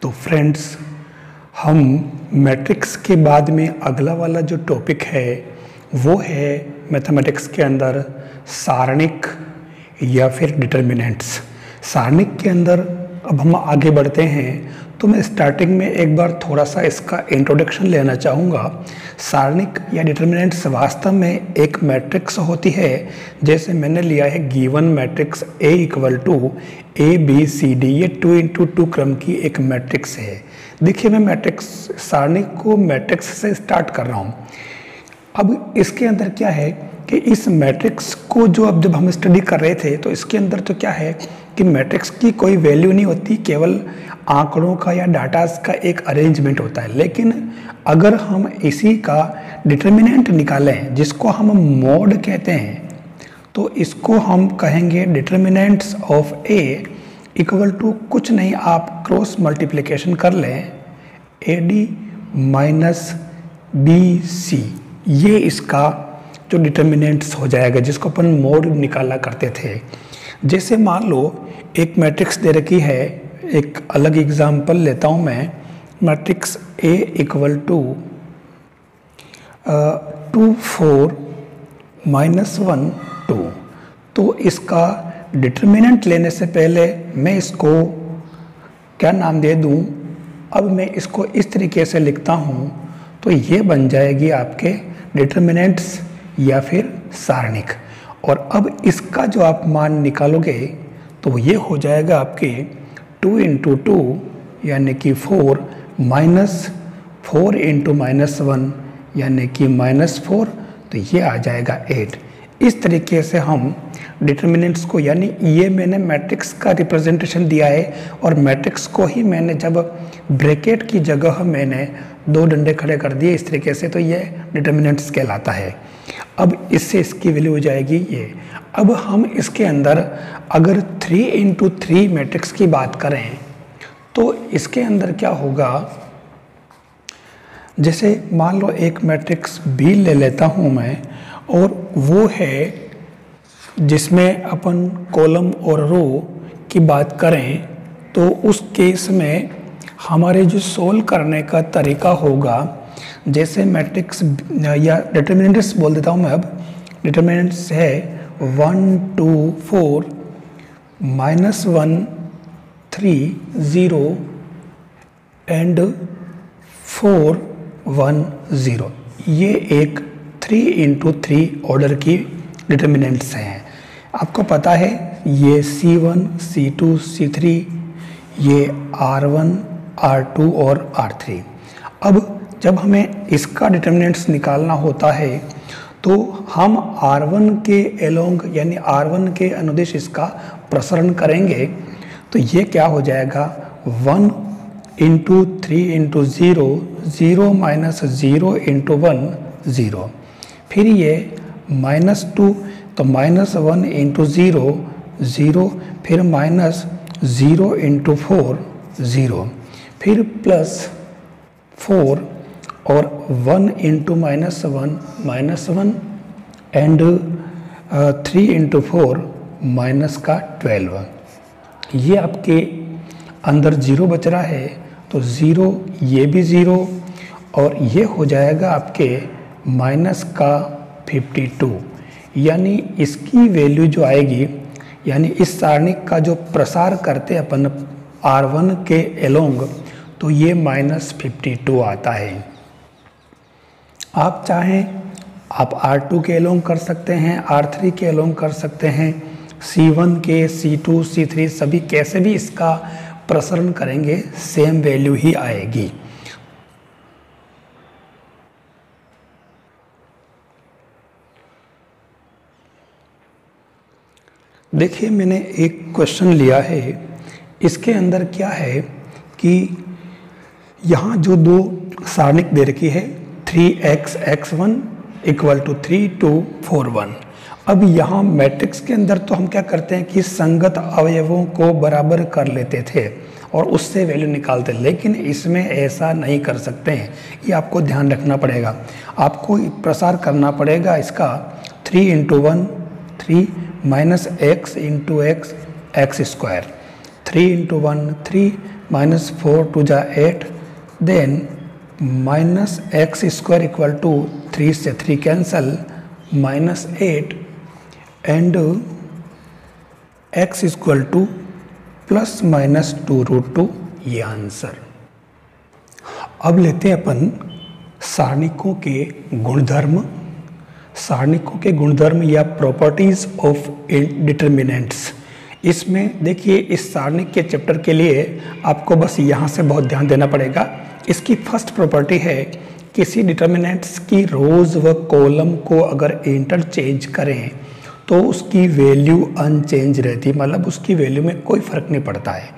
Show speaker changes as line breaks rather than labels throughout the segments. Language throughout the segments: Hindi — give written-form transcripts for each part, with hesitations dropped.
तो फ्रेंड्स, हम मैट्रिक्स के बाद में अगला वाला जो टॉपिक है वो है मैथमेटिक्स के अंदर सारणिक या फिर डिटर्मिनेंट्स। सारणिक के अंदर अब हम आगे बढ़ते हैं तो मैं स्टार्टिंग में एक बार थोड़ा सा इसका इंट्रोडक्शन लेना चाहूँगा। सारणिक या डिटर्मिनेंट्स वास्तव में एक मैट्रिक्स होती है। जैसे मैंने लिया है गिवन मैट्रिक्स A = ABCD, ये 2x2 क्रम की एक मैट्रिक्स है। देखिए, मैं मैट्रिक्स सारणिक को मैट्रिक्स से स्टार्ट कर रहा हूँ। अब इसके अंदर क्या है कि इस मैट्रिक्स को जब हम स्टडी कर रहे थे तो इसके अंदर तो क्या है कि मैट्रिक्स की कोई वैल्यू नहीं होती, केवल आंकड़ों का या डाटास का एक अरेंजमेंट होता है। लेकिन अगर हम इसी का डिटर्मिनेंट निकालें, जिसको हम मोड कहते हैं, तो इसको हम कहेंगे डिटर्मिनेंट्स ऑफ A = कुछ नहीं, आप क्रॉस मल्टीप्लिकेशन कर लें AD - BC, ये इसका जो डिटर्मिनेंट्स हो जाएगा जिसको अपन मोड निकाला करते थे। जैसे मान लो एक मैट्रिक्स दे रखी है, एक अलग एग्जांपल लेता हूँ मैं, मैट्रिक्स A = 2 4 -1 2। तो इसका डिटर्मिनेंट लेने से पहले मैं इसको क्या नाम दे दूँ? अब मैं इसको इस तरीके से लिखता हूँ तो ये बन जाएगी आपके डिटर्मिनेंट्स या फिर सारणिक। और अब इसका जो आप मान निकालोगे तो ये हो जाएगा आपके 2 × 2 यानी कि 4 -4 × -1 यानी कि -4, तो ये आ जाएगा 8। इस तरीके से हम डिटर्मिनेंट्स को, यानी ये मैंने मैट्रिक्स का रिप्रेजेंटेशन दिया है और मैट्रिक्स को ही मैंने जब ब्रैकेट की जगह मैंने 2 डंडे खड़े कर दिए इस तरीके से, तो ये डिटर्मिनेंट्स कहलाता है। अब इससे इसकी वैल्यू हो जाएगी ये। अब हम इसके अंदर अगर 3 × 3 मैट्रिक्स की बात करें तो इसके अंदर क्या होगा, जैसे मान लो एक मैट्रिक्स B ले लेता हूँ मैं, और वो है जिसमें अपन कॉलम और रो की बात करें तो उस केस में हमारे जो सोल्व करने का तरीका होगा, जैसे मैट्रिक्स या डिटर्मिनेंट्स बोल देता हूँ मैं। अब डिटर्मिनेंट्स है 1 2 4 -1 3 0 एंड 4 1 0। ये एक 3 × 3 ऑर्डर की डिटर्मिनेंट्स हैं। आपको पता है ये C1 C2 C3, ये R1 R2 और R3। अब जब हमें इसका डिटर्मिनेंट्स निकालना होता है तो हम R1 के एलोंग यानी R1 के अनुदिश इसका प्रसरण करेंगे, तो ये क्या हो जाएगा 1 × 3 × 0 0 - 0 × 1 0। फिर ये -2, तो -1 × 0 0, फिर -0 × 4 0, फिर +4 और 1 × -1 एंड 3 × 4 -12। ये आपके अंदर 0 बच रहा है, तो 0, ये भी 0, और ये हो जाएगा आपके -52। यानी इसकी वैल्यू जो आएगी, यानी इस सारणिक का जो प्रसार करते अपन R1 के एलोंग, तो ये -52 आता है। आप चाहें आप R2 के एलोंग कर सकते हैं, R3 के एलोंग कर सकते हैं, C1 के, C2 C3 सभी कैसे भी इसका प्रसरण करेंगे सेम वैल्यू ही आएगी। देखिए, मैंने एक क्वेश्चन लिया है। इसके अंदर क्या है कि यहाँ जो 2 सारणिक दे रखी है 3x x1 = 3 2 4 1। अब यहाँ मैट्रिक्स के अंदर तो हम क्या करते हैं कि संगत अवयवों को बराबर कर लेते थे और उससे वैल्यू निकालते, लेकिन इसमें ऐसा नहीं कर सकते हैं। ये आपको ध्यान रखना पड़ेगा। आपको प्रसार करना पड़ेगा इसका 3 × 1 3 -x × x x²। 3 into 1 3 minus 4 टू जा 8, then minus x square equal to 3 से 3 cancel minus 8 and x equal to plus minus 2√2, ये आंसर। अब लेते हैं अपन सारणिकों के गुणधर्म। सारणिकों के गुणधर्म या प्रॉपर्टीज ऑफ डिटर्मिनेंट्स। इसमें देखिए, इस सारणिक के चैप्टर के लिए आपको बस यहाँ से बहुत ध्यान देना पड़ेगा। इसकी फर्स्ट प्रॉपर्टी है, किसी डिटर्मिनेंट्स की रोज व कॉलम को अगर इंटरचेंज करें तो उसकी वैल्यू अनचेंज रहती, मतलब उसकी वैल्यू में कोई फर्क नहीं पड़ता है।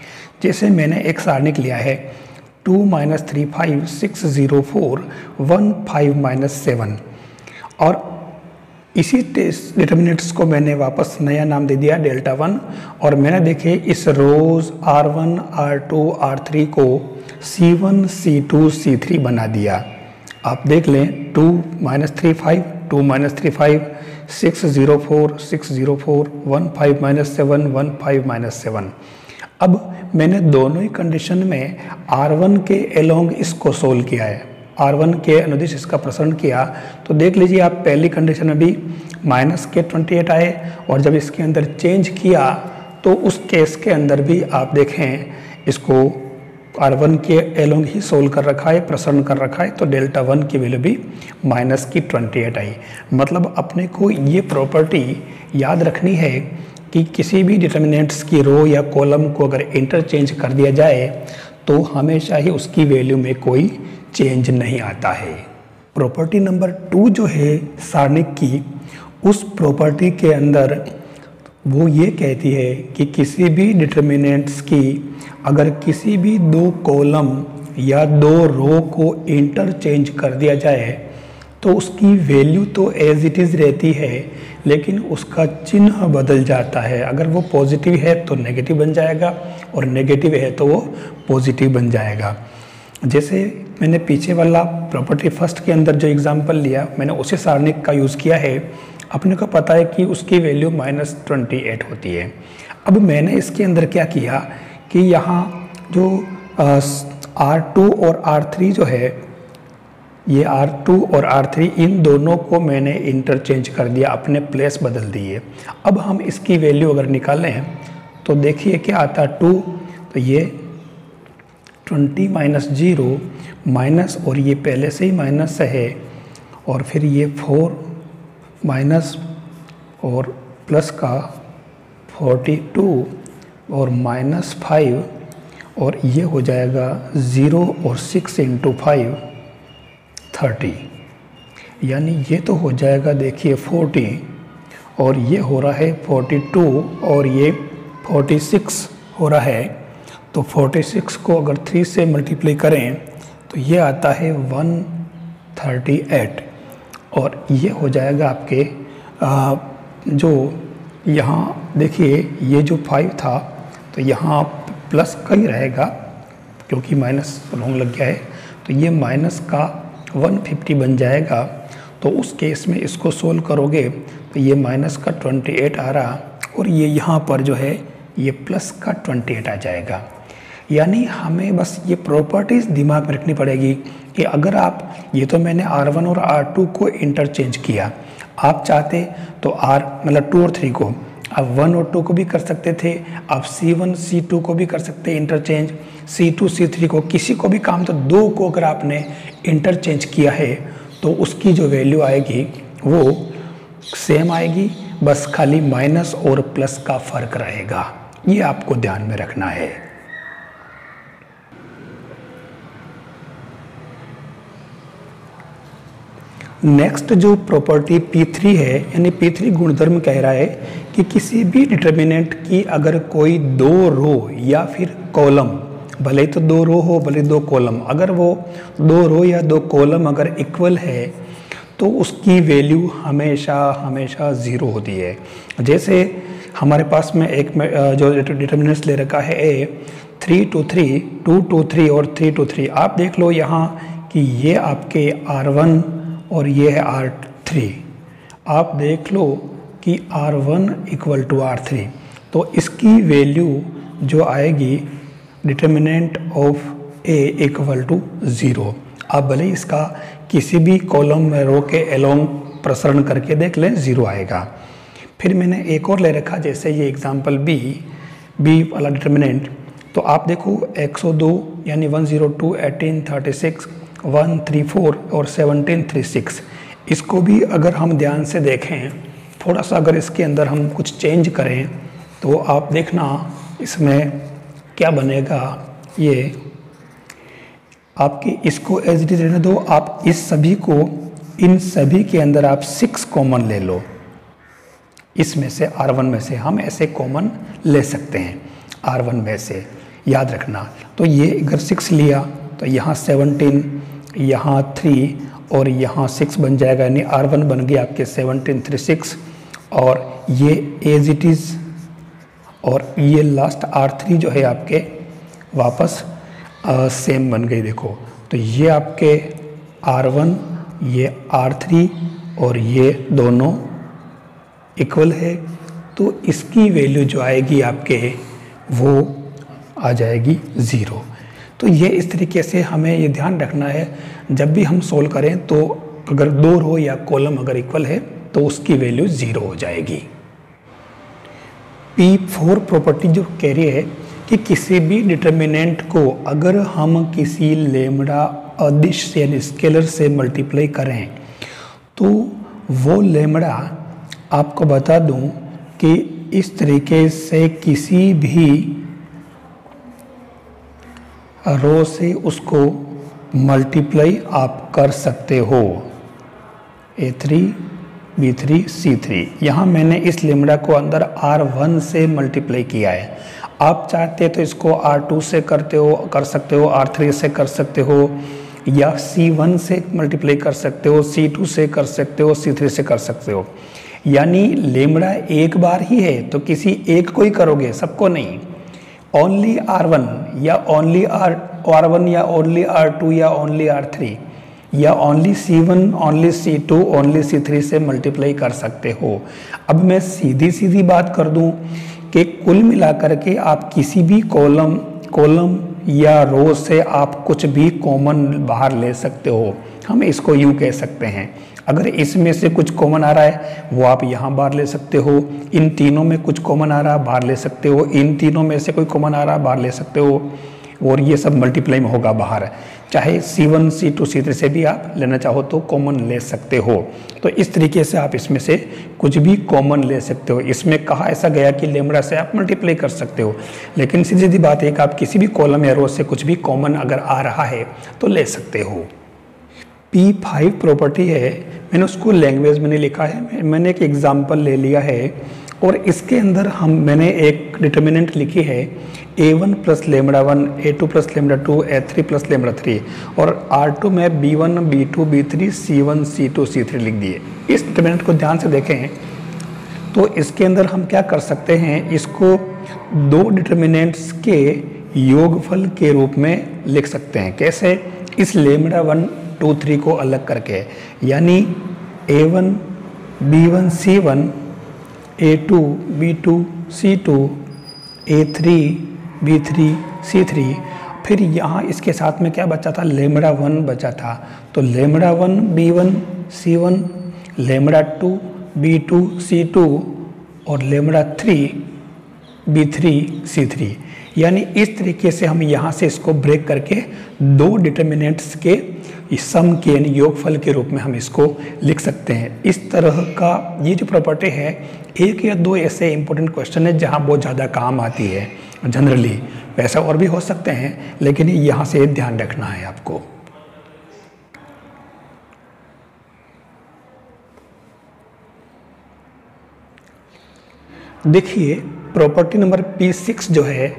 जैसे मैंने एक सारणिक लिया है 2 - 3 5 6 0 4 1 5 - 7, और इसी डिटर्मिनेंट्स को मैंने वापस नया नाम दे दिया डेल्टा 1, और मैंने देखे इस रोज R1 R2 R3 को C1 C2 C3 बना दिया। आप देख लें 2 - 3 5 2 - 3 5 6 0 4 6 0 4 1 5 - 7 1 5 - 7। अब मैंने दोनों ही कंडीशन में R1 के अलोंग इसको सोल्व किया है, R1 के अनुदिश इसका प्रसरण किया। तो देख लीजिए आप, पहली कंडीशन में भी माइनस के 28 आए, और जब इसके अंदर चेंज किया तो उस केस के अंदर भी आप देखें इसको R1 के अलोंग ही सोल्व कर रखा है, प्रसरण कर रखा है, तो डेल्टा 1 की वैल्यू भी माइनस की 28 आई। मतलब अपने को ये प्रॉपर्टी याद रखनी है कि किसी भी डिटर्मिनेंट्स की रो या कॉलम को अगर इंटरचेंज कर दिया जाए तो हमेशा ही उसकी वैल्यू में कोई चेंज नहीं आता है। प्रॉपर्टी नंबर 2 जो है सारणिक की, उस प्रॉपर्टी के अंदर वो ये कहती है कि किसी भी डिटर्मिनेंट्स की अगर किसी भी 2 कॉलम या 2 रो को इंटरचेंज कर दिया जाए तो उसकी वैल्यू तो एज इट इज़ रहती है, लेकिन उसका चिन्ह बदल जाता है। अगर वो पॉजिटिव है तो नेगेटिव बन जाएगा, और नेगेटिव है तो वो पॉजिटिव बन जाएगा। जैसे मैंने पीछे वाला प्रॉपर्टी फर्स्ट के अंदर जो एग्जांपल लिया, मैंने उसी सारणिक का यूज़ किया है। अपने को पता है कि उसकी वैल्यू -28 होती है। अब मैंने इसके अंदर क्या किया कि यहाँ जो R2 और R3 जो है, ये R2 और R3 इन दोनों को मैंने इंटरचेंज कर दिया, अपने प्लेस बदल दिए। अब हम इसकी वैल्यू अगर निकालें तो देखिए क्या आता है 2, तो ये 20 - 0 माइनस, और ये पहले से ही माइनस है, और फिर ये 4 माइनस और प्लस का 42 और -5, और ये हो जाएगा 0 और 6 × 5 30, यानी ये तो हो जाएगा देखिए 40, और ये हो रहा है 42, और ये 46 हो रहा है। तो 46 को अगर 3 से मल्टीप्लाई करें तो ये आता है 138, और ये हो जाएगा आपके जो यहाँ देखिए ये जो 5 था तो यहाँ प्लस का ही रहेगा क्योंकि माइनस रॉन्ग लग गया है, तो ये माइनस का 150 बन जाएगा। तो उस केस में इसको सोल्व करोगे तो ये माइनस का 28 आ रहा, और ये यहाँ पर जो है ये प्लस का 28 आ जाएगा। यानी हमें बस ये प्रॉपर्टीज़ दिमाग में रखनी पड़ेगी कि अगर आप, ये तो मैंने R1 और R2 को इंटरचेंज किया, आप चाहते तो R मतलब 2 और 3 को आप 1 और 2 को भी कर सकते थे, आप C1 C2 को भी कर सकते हैं इंटरचेंज, C2 C3 को, किसी को भी काम। तो 2 को अगर आपने इंटरचेंज किया है तो उसकी जो वैल्यू आएगी वो सेम आएगी, बस खाली माइनस और प्लस का फर्क रहेगा। ये आपको ध्यान में रखना है। नेक्स्ट जो प्रॉपर्टी P3 है, यानी P3 गुणधर्म कह रहा है कि किसी भी डिटर्मिनेंट की अगर कोई 2 रो या फिर कॉलम, भले ही तो 2 रो हो भले 2 कॉलम, अगर वो 2 रो या 2 कॉलम अगर इक्वल है तो उसकी वैल्यू हमेशा हमेशा 0 होती है। जैसे हमारे पास में एक जो डिटर्मिनेंट्स ले रखा है A 3 to 3 2 to 3 और 3 to 3। आप देख लो यहाँ कि ये आपके R1 और ये है R3। आप देख लो कि R1 = R3, तो इसकी वैल्यू जो आएगी determinant of A equal to 0। आप भले इसका किसी भी कॉलम में रो के एलोंग प्रसरण करके देख लें, 0 आएगा। फिर मैंने एक और ले रखा, जैसे ये एग्जांपल बी वाला डिटर्मिनेंट, तो आप देखो 102 यानी 102, 18, 36, 134 और 1736, इसको भी अगर हम ध्यान से देखें, थोड़ा सा अगर इसके अंदर हम कुछ चेंज करें तो आप देखना इसमें क्या बनेगा। ये आपके इसको एज इट इज रहने दो, आप इस सभी को, इन सभी के अंदर आप 6 कॉमन ले लो, इसमें से R1 में से हम ऐसे कॉमन ले सकते हैं R1 में से, याद रखना। तो ये अगर 6 लिया तो यहाँ 17, यहाँ 3 और यहाँ 6 बन जाएगा, यानी R1 बन गया आपके 1736 और ये एज इट इज़, और ये लास्ट R3 जो है आपके वापस सेम बन गई। देखो तो ये आपके R1, ये R3 और ये दोनों इक्वल है, तो इसकी वैल्यू जो आएगी आपके वो आ जाएगी 0। तो ये इस तरीके से हमें ये ध्यान रखना है, जब भी हम सोल्व करें तो अगर 2 रो या कॉलम अगर इक्वल है तो उसकी वैल्यू 0 हो जाएगी। P4 प्रॉपर्टी जो कह रही है कि किसी भी डिटर्मिनेंट को अगर हम किसी लेमड़ा अदिश से यानी स्केलर से मल्टीप्लाई करें तो वो लेमड़ा, आपको बता दूं कि इस तरीके से किसी भी रो से उसको मल्टीप्लाई आप कर सकते हो, A3, B3, C3। यहाँ मैंने इस लेमड़ा को अंदर R1 से मल्टीप्लाई किया है। आप चाहते तो इसको R2 से कर सकते हो, R3 से कर सकते हो, या C1 से मल्टीप्लाई कर सकते हो, C2 से कर सकते हो, C3 से कर सकते हो। यानी लेमड़ा एक बार ही है तो किसी एक को ही करोगे, सबको नहीं। ओनली R1 या ओनली R1 या ओनली R2 या ओनली R3 या only C1, only C2, only C3 से मल्टीप्लाई कर सकते हो। अब मैं सीधी बात कर दूं कि कुल मिलाकर के आप किसी भी कॉलम या रो से आप कुछ भी कॉमन बाहर ले सकते हो। हम इसको यूं कह सकते हैं, अगर इसमें से कुछ कॉमन आ रहा है वो आप यहाँ बाहर ले सकते हो, इन तीनों में कुछ कॉमन आ रहा है बाहर ले सकते हो, इन तीनों में से कोई कॉमन आ रहा है बाहर ले सकते हो, और ये सब मल्टीप्लाई में होगा बाहर। चाहे C1, C2, C3 से भी आप लेना चाहो तो कॉमन ले सकते हो। तो इस तरीके से आप इसमें से कुछ भी कॉमन ले सकते हो। इसमें कहा ऐसा गया कि लेमड़ा से आप मल्टीप्लाई कर सकते हो, लेकिन सीधी सीधी बात है कि आप किसी भी कॉलम या रो से कुछ भी कॉमन अगर आ रहा है तो ले सकते हो। P5 प्रॉपर्टी है, मैंने उसको लैंग्वेज में नहीं लिखा है, मैंने एक एग्जाम्पल ले लिया है और इसके अंदर मैंने एक डिटर्मिनेंट लिखी है A1 plus lambda 1, A2 plus lambda 2, A3 plus lambda 3 और R2 में B1, B2, B3, C1, C2, C3 लिख दिए। इस डिटर्मिनेंट को ध्यान से देखें तो इसके अंदर हम क्या कर सकते हैं, इसको 2 डिटर्मिनेंट्स के योगफल के रूप में लिख सकते हैं। कैसे? इस लेमड़ा 1, 2, 3 को अलग करके, यानी A1, B1, C1, A2, B2, C2, A3, B3, C3, फिर यहाँ इसके साथ में क्या बचा था, लेमड़ा 1 बचा था, तो lambda 1, B1, C1, lambda 2, B2, C2 और लेमड़ा 3, B3, C3। यानी इस तरीके से हम यहाँ से इसको ब्रेक करके 2 डिटर्मिनेंट्स के सम के यानी योगफल के रूप में हम इसको लिख सकते हैं। इस तरह का ये जो प्रॉपर्टी है, 1 या 2 ऐसे इंपॉर्टेंट क्वेश्चन है जहाँ बहुत ज़्यादा काम आती है जनरली, वैसा और भी हो सकते हैं, लेकिन यहाँ से ध्यान रखना है आपको। देखिए प्रॉपर्टी नंबर P6 जो है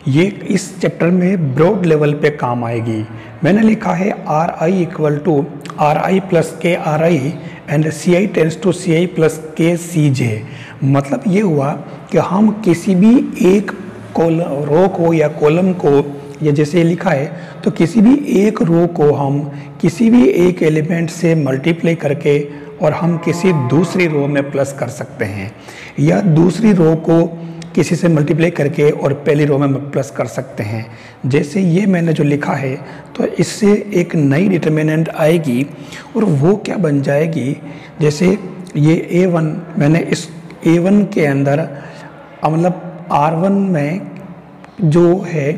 ये इस चैप्टर में ब्रॉड लेवल पे काम आएगी। मैंने लिखा है RI equal to RI plus k RI and CI tends to CI plus k CJ। मतलब ये हुआ कि हम किसी भी एक रो को या कॉलम को, या जैसे लिखा है तो किसी भी एक रो को हम किसी भी एक एलिमेंट से मल्टीप्लाई करके और हम किसी दूसरी रो में प्लस कर सकते हैं, या दूसरी रो को किसी से मल्टीप्लाई करके और पहली रो में प्लस कर सकते हैं। जैसे ये मैंने जो लिखा है तो इससे एक नई डिटर्मिनेंट आएगी और वो क्या बन जाएगी, जैसे ये A1 मैंने इस A1 के अंदर मतलब R1 में जो है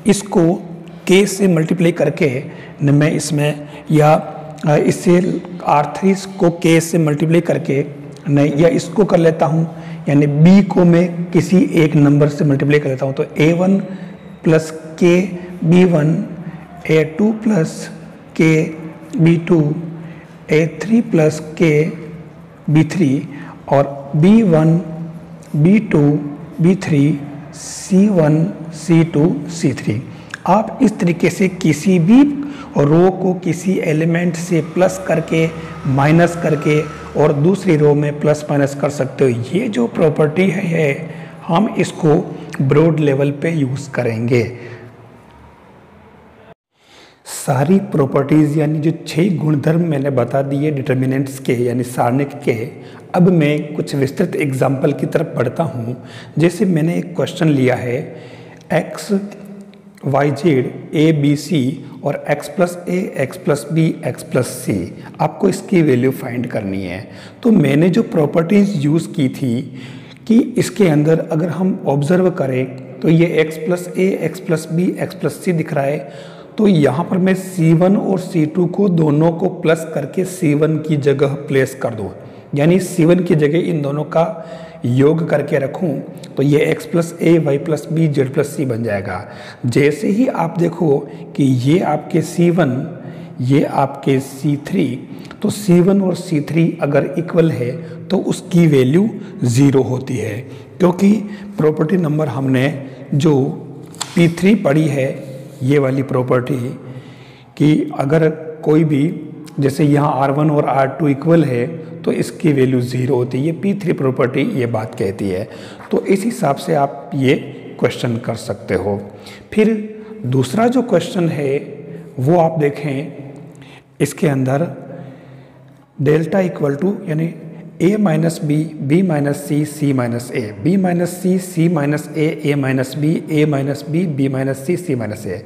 इसको K से मल्टीप्लाई करके मैं इसमें या इससे R3 को K से मल्टीप्लाई करके नहीं या इसको कर लेता हूँ, यानी B को मैं किसी एक नंबर से मल्टीप्लाई कर लेता हूँ। तो A1 plus K B1, A2 plus K B2, A3 plus K B3 और B1 B2 B3 C1 C2 C3। आप इस तरीके से किसी भी रो को किसी एलिमेंट से प्लस करके माइनस करके और दूसरी रो में प्लस माइनस कर सकते हो। ये जो प्रॉपर्टी है हम इसको ब्रॉड लेवल पे यूज़ करेंगे। सारी प्रॉपर्टीज़ यानी जो 6 गुणधर्म मैंने बता दिए डिटर्मिनेंट्स के यानी सारणिक के, अब मैं कुछ विस्तृत एग्जाम्पल की तरफ बढ़ता हूँ। जैसे मैंने एक क्वेश्चन लिया है x y z a b c और x plus a x plus b x plus c, आपको इसकी वैल्यू फाइंड करनी है। तो मैंने जो प्रॉपर्टीज़ यूज़ की थी कि इसके अंदर अगर हम ऑब्जर्व करें तो ये x plus a x plus b x plus c दिख रहा है, तो यहाँ पर मैं C1 और C2 को दोनों को प्लस करके C1 की जगह प्लेस कर दूँ, यानी C1 की जगह इन दोनों का योग करके रखूं तो ये x plus a y plus b z plus c बन जाएगा। जैसे ही आप देखो कि ये आपके C1 ये आपके C3, तो C1 और C3 अगर इक्वल है तो उसकी वैल्यू 0 होती है, क्योंकि प्रॉपर्टी नंबर हमने जो P3 पढ़ी है ये वाली प्रॉपर्टी कि अगर कोई भी जैसे यहाँ R1 और R2 इक्वल है तो इसकी वैल्यू 0 होती है। ये P3 प्रॉपर्टी ये बात कहती है। तो इस हिसाब से आप ये क्वेश्चन कर सकते हो। फिर दूसरा जो क्वेश्चन है वो आप देखें, इसके अंदर डेल्टा इक्वल टू यानी a minus b b minus c c minus a b minus c c minus a minus b a minus b b minus c c minus a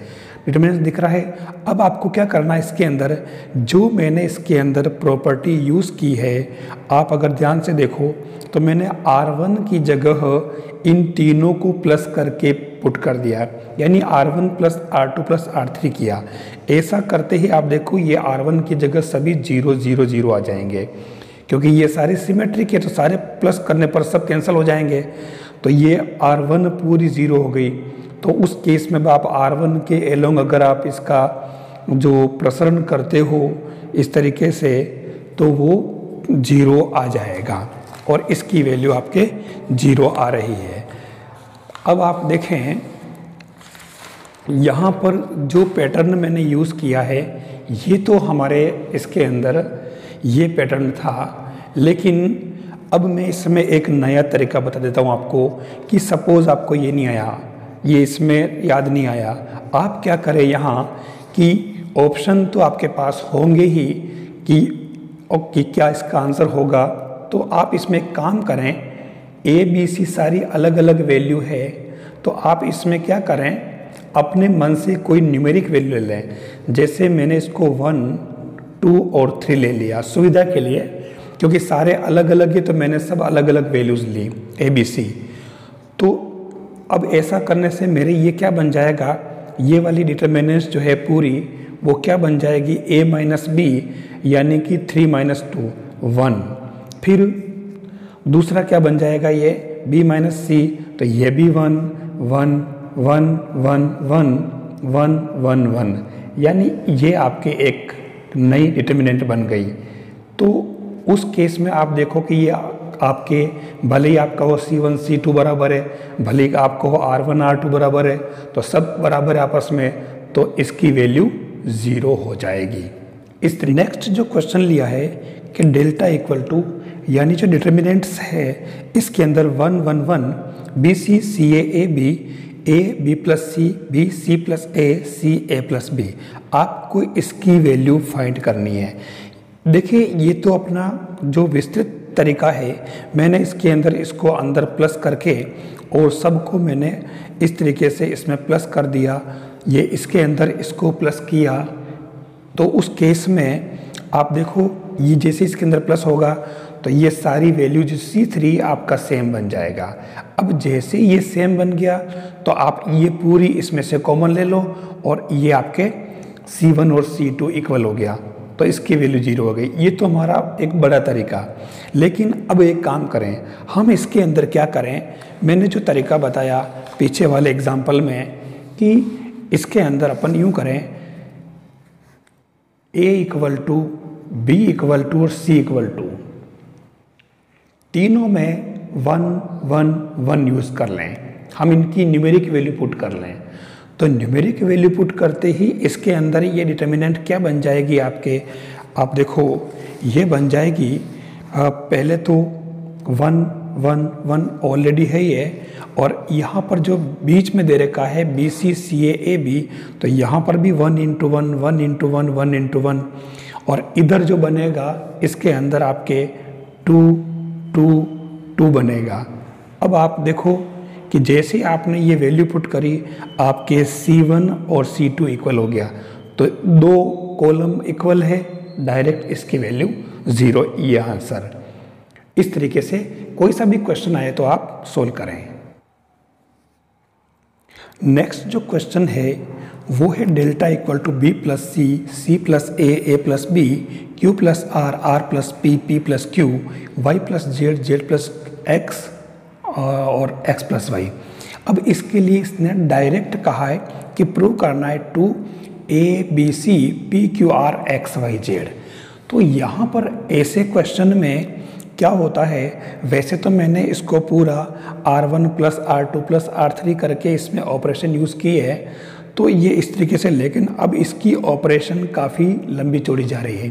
determinant दिख रहा है। अब आपको क्या करना है, इसके अंदर जो मैंने इसके अंदर प्रॉपर्टी यूज़ की है, आप अगर ध्यान से देखो तो मैंने R1 की जगह इन तीनों को प्लस करके पुट कर दिया, यानी R1 plus R2 plus R3 किया। ऐसा करते ही आप देखो ये R1 की जगह सभी 0 0 0 आ जाएंगे, क्योंकि ये सारे सिमेट्रिक है तो सारे प्लस करने पर सब कैंसिल हो जाएंगे। तो ये R1 पूरी 0 हो गई। तो उस केस में आप R1 के एलोंग अगर आप इसका जो प्रसरण करते हो इस तरीके से तो वो 0 आ जाएगा और इसकी वैल्यू आपके 0 आ रही है। अब आप देखें यहाँ पर जो पैटर्न मैंने यूज़ किया है ये तो हमारे इसके अंदर ये पैटर्न था, लेकिन अब मैं इसमें एक नया तरीका बता देता हूँ आपको कि सपोज़ आपको ये नहीं आया, ये इसमें याद नहीं आया, आप क्या करें यहाँ कि ऑप्शन तो आपके पास होंगे ही कि क्या इसका आंसर होगा। तो आप इसमें काम करें, ए बी सी सारी अलग अलग वैल्यू है, तो आप इसमें क्या करें अपने मन से कोई न्यूमेरिक वैल्यू ले लें। जैसे मैंने इसको 1 2 और 3 ले लिया सुविधा के लिए, क्योंकि सारे अलग अलग है तो मैंने सब अलग अलग values Lee A B C. तो अब ऐसा करने से मेरे ये क्या बन जाएगा, ये वाली डिटर्मिनेंट्स जो है पूरी वो क्या बन जाएगी a माइनस बी यानी कि 3 माइनस 2 1। फिर दूसरा क्या बन जाएगा ये b माइनस सी, तो ये भी 1 1 1 1 1 1 1 1, यानी ये आपके एक नई डिटर्मिनेंट बन गई। तो उस केस में आप देखो कि ये आपके भले ही आपका हो C1 C2 बराबर है, भले ही आपको हो R1 R2 बराबर है, तो सब बराबर है आपस में, तो इसकी वैल्यू 0 हो जाएगी। इस तरह नेक्स्ट जो क्वेश्चन लिया है कि डेल्टा इक्वल टू यानी जो डिटर्मिनेंट्स है इसके अंदर 1 1 1 b c c a b a b plus c b c plus a c a plus b, आपको इसकी वैल्यू फाइंड करनी है। देखिए ये तो अपना जो विस्तृत तरीका है, मैंने इसके अंदर इसको अंदर प्लस करके और सबको मैंने इस तरीके से इसमें प्लस कर दिया, ये इसके अंदर इसको प्लस किया, तो उस केस में आप देखो ये जैसे इसके अंदर प्लस होगा तो ये सारी वैल्यू जो C3 आपका सेम बन जाएगा। अब जैसे ये सेम बन गया तो आप ये पूरी इसमें से कॉमन ले लो और ये आपके C1 और C2 इक्वल हो गया, तो इसकी वैल्यू 0 हो गई। ये तो हमारा एक बड़ा तरीका। लेकिन अब एक काम करें, हम इसके अंदर क्या करें, मैंने जो तरीका बताया पीछे वाले एग्जाम्पल में कि इसके अंदर अपन यूँ करें A equal to B equal to और C इक्वल टू, तीनों में 1 1 1 यूज़ कर लें, हम इनकी न्यूमेरिक वैल्यू पुट कर लें। तो न्यूमेरिक वैल्यू पुट करते ही इसके अंदर ये डिटर्मिनेंट क्या बन जाएगी आपके, आप देखो ये बन जाएगी पहले तो 1 1 1 ऑलरेडी है ये, और यहाँ पर जो बीच में दे रखा है BCCAAB, तो यहाँ पर भी 1 इंटू 1 1 इंटू 1 1 इंटू 1, और इधर जो बनेगा इसके अंदर आपके 2 2 2 बनेगा। अब आप देखो कि जैसे आपने ये वैल्यू पुट करी आपके C1 और C2 इक्वल हो गया, तो दो कॉलम इक्वल है, डायरेक्ट इसकी वैल्यू 0, ये आंसर। इस तरीके से कोई सा भी क्वेश्चन आए तो आप सोल्व करें। नेक्स्ट जो क्वेश्चन है वो है delta equal to B plus C, C plus A plus B, Q plus R plus P plus Q, Y plus Z plus X और X प्लस Y। अब इसके लिए इसने डायरेक्ट कहा है कि प्रूव करना है टू ABC PQR XYZ। तो यहाँ पर ऐसे क्वेश्चन में क्या होता है, वैसे तो मैंने इसको पूरा R1 plus R2 plus R3 करके इसमें ऑपरेशन यूज़ किए है, तो ये इस तरीके से, लेकिन अब इसकी ऑपरेशन काफ़ी लंबी चौड़ी जा रही है।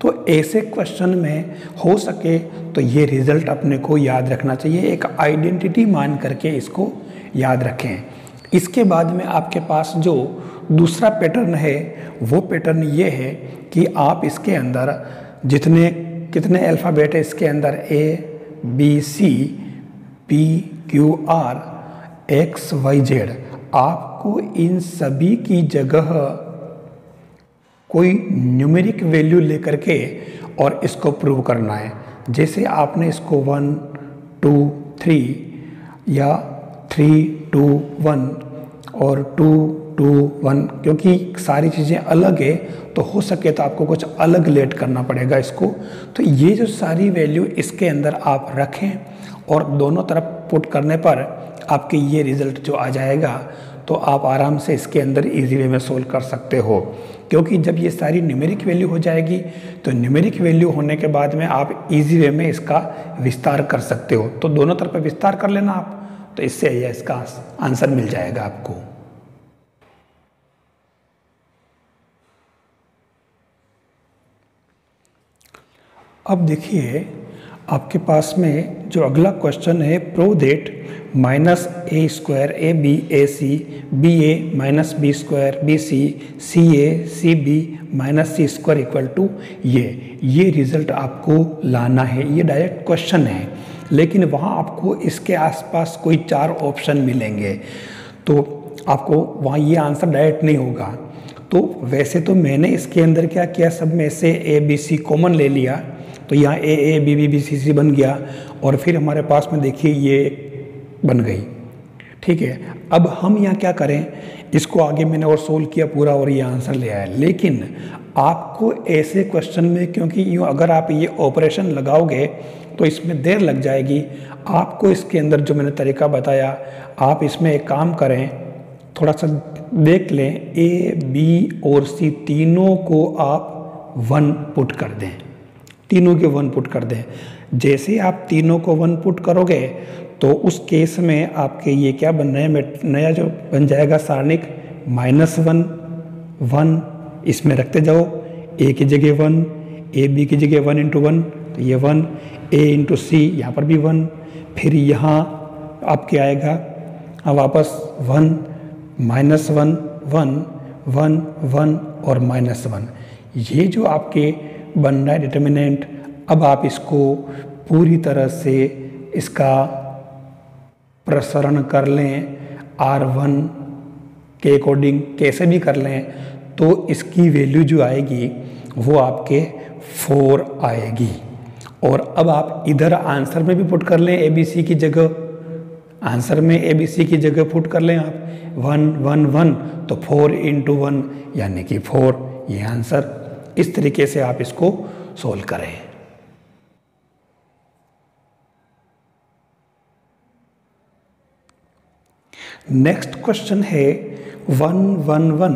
तो ऐसे क्वेश्चन में हो सके तो ये रिज़ल्ट अपने को याद रखना चाहिए, एक आइडेंटिटी मान करके इसको याद रखें। इसके बाद में आपके पास जो दूसरा पैटर्न है वो पैटर्न ये है कि आप इसके अंदर कितने अल्फ़ाबेट है इसके अंदर ABCPQR XYZ, आपको इन सभी की जगह कोई न्यूमेरिक वैल्यू लेकर के और इसको प्रूव करना है। जैसे आपने इसको 1 2 3 या 3 2 1 और 2 2 1, क्योंकि सारी चीज़ें अलग है तो हो सके तो आपको कुछ अलग लेट करना पड़ेगा इसको। तो ये जो सारी वैल्यू इसके अंदर आप रखें और दोनों तरफ पुट करने पर आपके ये रिज़ल्ट जो आ जाएगा तो आप आराम से इसके अंदर इजी वे में सोल्व कर सकते हो, क्योंकि जब ये सारी न्यूमेरिक वैल्यू हो जाएगी तो न्यूमेरिक वैल्यू होने के बाद में आप इजी वे में इसका विस्तार कर सकते हो। तो दोनों तरफ विस्तार कर लेना आप, तो इससे इसका आंसर मिल जाएगा आपको। अब देखिए आपके पास में जो अगला क्वेश्चन है, prove that -a square AB AC BA minus B square BC CA CB minus C square equal to ये रिज़ल्ट आपको लाना है। ये डायरेक्ट क्वेश्चन है, लेकिन वहाँ आपको इसके आसपास कोई 4 ऑप्शन मिलेंगे, तो आपको वहाँ ये आंसर डायरेक्ट नहीं होगा। तो वैसे तो मैंने इसके अंदर क्या किया, सब में से ABC कॉमन ले लिया, तो यहाँ A B B C C बन गया, और फिर हमारे पास में देखिए ये बन गई। ठीक है, अब हम यहाँ क्या करें, इसको आगे मैंने और सोल्व किया पूरा और ये आंसर ले आया। लेकिन आपको ऐसे क्वेश्चन में, क्योंकि यूँ अगर आप ये ऑपरेशन लगाओगे तो इसमें देर लग जाएगी, आपको इसके अंदर जो मैंने तरीका बताया, आप इसमें एक काम करें, थोड़ा सा देख लें, A B और C तीनों को आप 1 पुट कर दें, तीनों के 1 पुट कर दें। जैसे आप तीनों को 1 पुट करोगे तो उस केस में आपके ये क्या बन रहा है, नया जो बन जाएगा सारणिक -1 1, इसमें रखते जाओ, A की जगह 1, A B की जगह 1 इंटू 1, तो ये 1, A इंटू C यहाँ पर भी 1, फिर यहाँ आपके आएगा वापस 1 -1 1 1 1 और -1। ये जो आपके बन रहा है डिटर्मिनेंट, अब आप इसको पूरी तरह से इसका प्रसरण कर लें R1 के अकॉर्डिंग, कैसे भी कर लें, तो इसकी वैल्यू जो आएगी वो आपके 4 आएगी। और अब आप इधर आंसर में भी पुट कर लें ABC की जगह, आंसर में ABC की जगह पुट कर लें आप 1 1 1, तो 4 × 1 यानी कि 4, ये आंसर। इस तरीके से आप इसको सोल्व करें। नेक्स्ट क्वेश्चन है 1 1 1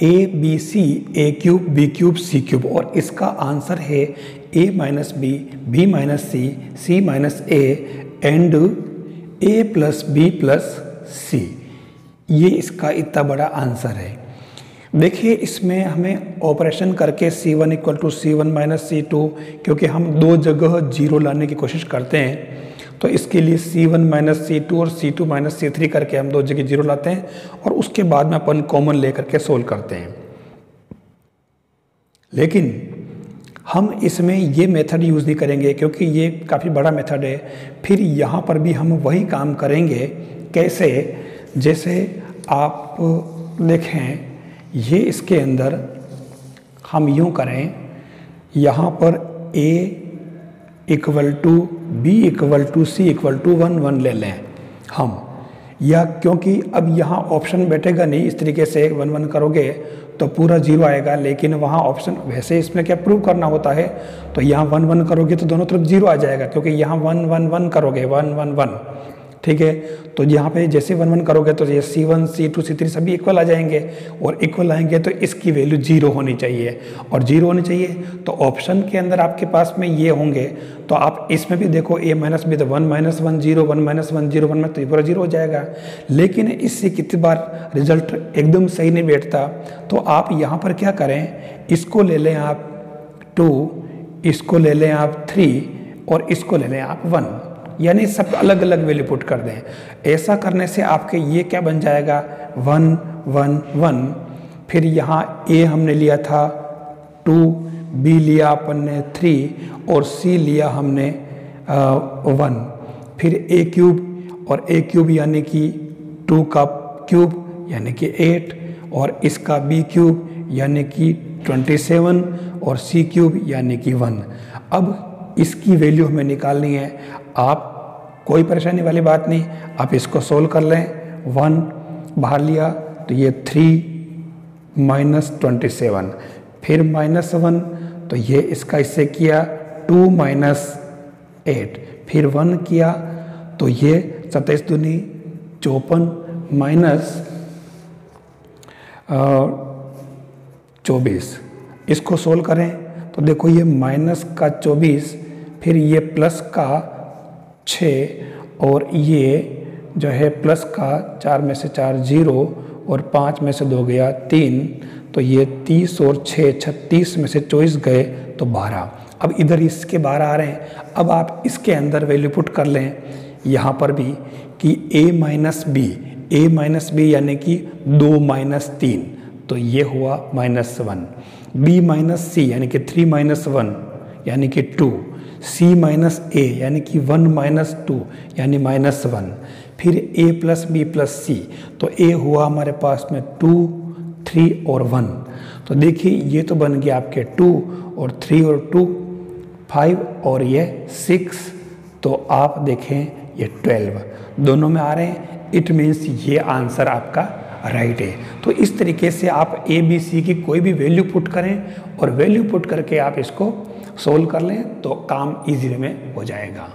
ABC A³ B³ C³ और इसका आंसर है A - B B - C C - A and A + B + C। ये इसका इतना बड़ा आंसर है। देखिए इसमें हमें ऑपरेशन करके C1 = C1 - C2, क्योंकि हम दो जगह 0 लाने की कोशिश करते हैं, तो इसके लिए C1 - C2 और C2 - C3 करके हम दो जगह 0 लाते हैं और उसके बाद में अपन कॉमन लेकर के सोल्व करते हैं। लेकिन हम इसमें ये मेथड यूज़ नहीं करेंगे क्योंकि ये काफ़ी बड़ा मेथड है। फिर यहाँ पर भी हम वही काम करेंगे। कैसे? जैसे आप देखें, ये इसके अंदर हम यूँ करें, यहाँ पर A = B = C = 1 1 ले लें हम, या क्योंकि अब यहाँ ऑप्शन बैठेगा नहीं, इस तरीके से 1 1 करोगे तो पूरा 0 आएगा, लेकिन वहाँ ऑप्शन, वैसे इसमें क्या प्रूव करना होता है, तो यहाँ 1 1 करोगे तो दोनों तरफ 0 आ जाएगा, क्योंकि यहाँ 1 1 1 करोगे 1 1 1, ठीक है। तो यहाँ पे जैसे 1 1 करोगे तो ये C1 C2 C3 सभी इक्वल आ जाएंगे, और इक्वल आएंगे तो इसकी वैल्यू 0 होनी चाहिए, और 0 होनी चाहिए तो ऑप्शन के अंदर आपके पास में ये होंगे। तो आप इसमें भी देखो A - B, तो 1 - 1 0 1 - 1 0 1 में, तो ये पूरा 0 हो जाएगा। लेकिन इससे कितनी बार रिजल्ट एकदम सही नहीं बैठता, तो आप यहाँ पर क्या करें, इसको ले लें आप 2, इसको ले लें आप 3 और इसको ले लें आप 1, यानी सब अलग अलग वैल्यू पुट कर दें। ऐसा करने से आपके ये क्या बन जाएगा 1 1 1, फिर यहाँ A हमने लिया था 2, B लिया अपन ने 3 और C लिया हमने 1, फिर A³ और A³ यानी कि 2 का क्यूब यानी कि 8, और इसका B³ यानी कि 27 और C³ यानी कि 1। अब इसकी वैल्यू हमें निकालनी है। आप कोई परेशानी वाली बात नहीं, आप इसको सोल्व कर लें। 1 बाहर लिया तो ये 3 - 27, फिर -1 तो ये इसका इससे किया 2 - 8, फिर 1 किया तो ये 27 दूनी 54 - 24। इसको सोल्व करें तो देखो ये माइनस का 24, फिर ये प्लस का 6 और ये जो है प्लस का 4 में से 4 0 और 5 में से 2 गया 3, तो ये 30 और 6 36 में से 24 गए तो 12। अब इधर इसके 12 आ रहे हैं। अब आप इसके अंदर वैल्यू पुट कर लें यहाँ पर भी कि A - B यानी कि 2 - 3, तो ये हुआ -1। B - C यानी कि 3 - 1 यानी कि 2, C - A यानी कि 1 - 2 यानी -1, फिर A + B + C, तो A हुआ हमारे पास में 2 3 और 1। तो देखिए ये तो बन गया आपके 2 और 3 और 2 5 और ये 6, तो आप देखें ये 12 दोनों में आ रहे हैं। इट मीन्स ये आंसर आपका राइट है। तो इस तरीके से आप ABC की कोई भी वैल्यू पुट करें और वैल्यू पुट करके आप इसको सोल्व कर लें तो काम इजी में हो जाएगा।